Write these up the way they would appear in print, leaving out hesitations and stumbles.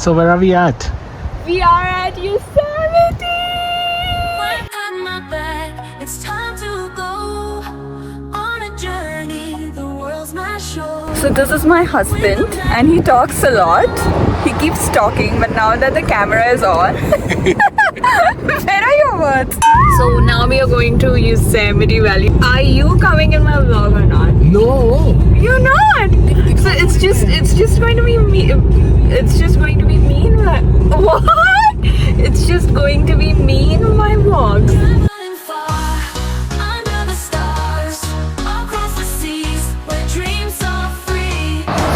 So where are we at? We are at Yosemite! It's time to go on a journey. The world's my show. So this is my husband and he talks a lot. He keeps talking, but now that the camera is on, where are your words? So now we are going to Yosemite Valley. Are you coming in my vlog or not? No. You're not. So it's just going to be me. It's just going to be me in my what? It's just going to be me in my vlogs.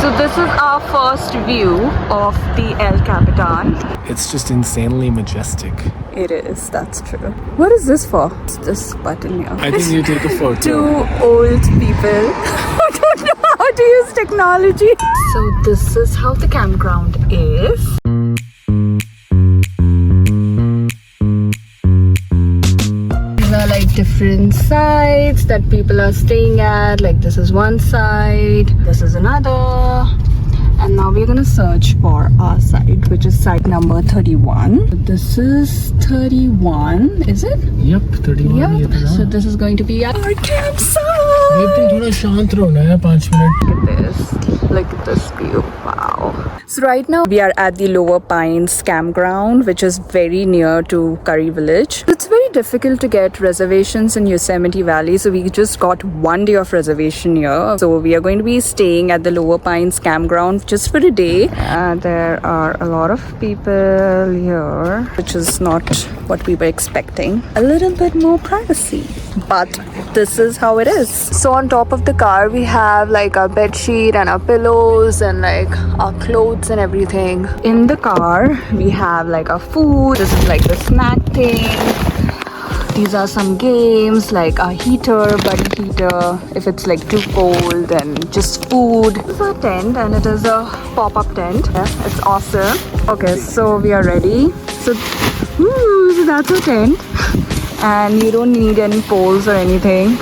So this is our first view of the El Capitan. It's just insanely majestic. It is, that's true. What is this for? It's this button here. I think you take a photo. Two old people who don't know how to use technology. So this is how the campground is. These are like different sites that people are staying at. Like this is one side, this is another. And now we're gonna search for our site, which is site number 31. This is 31, is it? Yep, 31. Yep. So this is going to be our campsite. Look at this view. Wow. So right now we are at the Lower Pines campground, which is very near to Curry Village. It's very difficult to get reservations in Yosemite Valley, so we just got 1 day of reservation here. So we are going to be staying at the Lower Pines campground just for a day. There are a lot of people here, which is not what we were expecting. A little bit more privacy, but this is how it is. So on top of the car we have like our bed sheet and our pillows and like our clothes and everything. In the car we have like our food. This is like the snack thing. These are some games like a heater, buddy heater, if it's like too cold, and just food. This is our tent and it is a pop-up tent. Yeah, it's awesome. Okay, so we are ready. So that's a tent. And you don't need any poles or anything.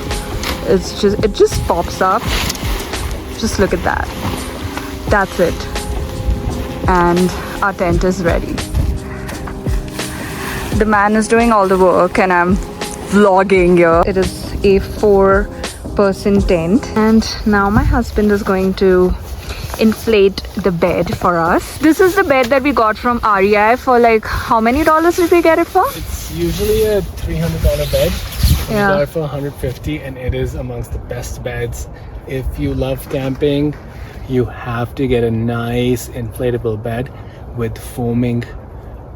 It just pops up. Just look at that. That's it. And our tent is ready. The man is doing all the work and I'm vlogging here. It is a 4-person tent. And now my husband is going to inflate the bed for us. This is the bed that we got from REI for like, how many dollars did we get it for? It's usually a $300 bed. Yeah. We got it for $150 and it is amongst the best beds. If you love camping, you have to get a nice inflatable bed with foaming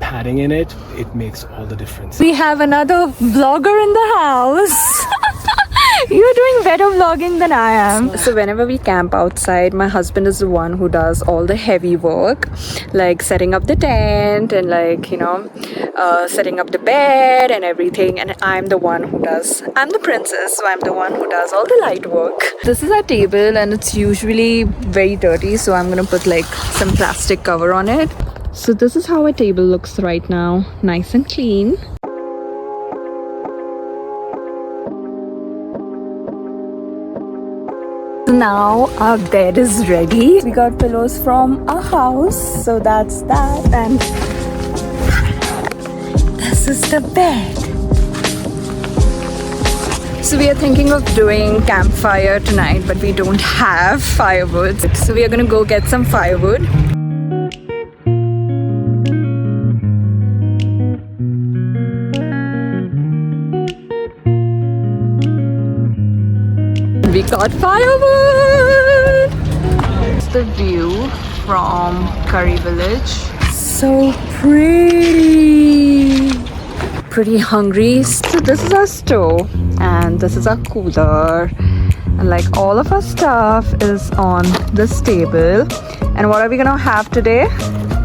padding in it. It makes all the difference. We have another vlogger in the house. You're doing better vlogging than I am. So whenever we camp outside, my husband is the one who does all the heavy work, like setting up the tent and like, you know, setting up the bed and everything. And I'm the princess, so I'm the one who does all the light work. This is our table and it's usually very dirty, so I'm gonna put like some plastic cover on it. So this is how our table looks right now, nice and clean. Now our bed is ready. We got pillows from our house, so that's that, and this is the bed. So we are thinking of doing campfire tonight, but we don't have firewood, so we are gonna go get some firewood. We got firewood! It's the view from Curry Village. So pretty! Pretty hungry. So this is our stove and this is our cooler. And like all of our stuff is on this table. And what are we gonna have today?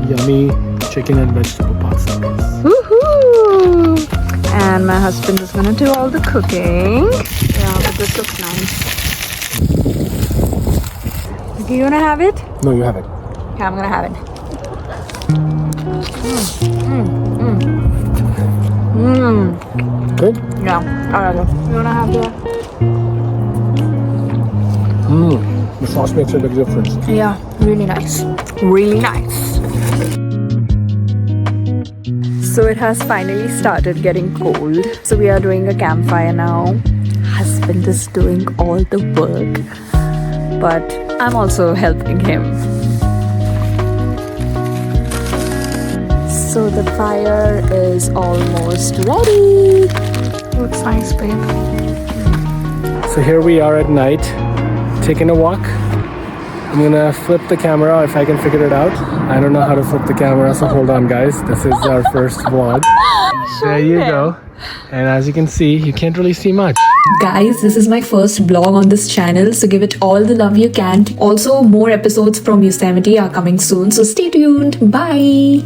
Yummy chicken and vegetable pasta. Woohoo! And my husband is gonna do all the cooking. Yeah, but this looks nice. Do you wanna have it? No, you have it. Okay, I'm gonna have it. Good? Yeah, alright. You wanna have that? The sauce makes a big difference. Yeah, really nice. Really nice. So it has finally started getting cold. So we are doing a campfire now. Husband is doing all the work, but I'm also helping him. So the fire is almost ready. Looks nice, babe. So here we are at night, taking a walk. I'm gonna flip the camera if I can figure it out. I don't know how to flip the camera, so hold on guys. This is our first vlog. There you go. And as you can see, you can't really see much. Guys, this is my first vlog on this channel, so give it all the love you can. Also, more episodes from Yosemite are coming soon, so stay tuned. Bye!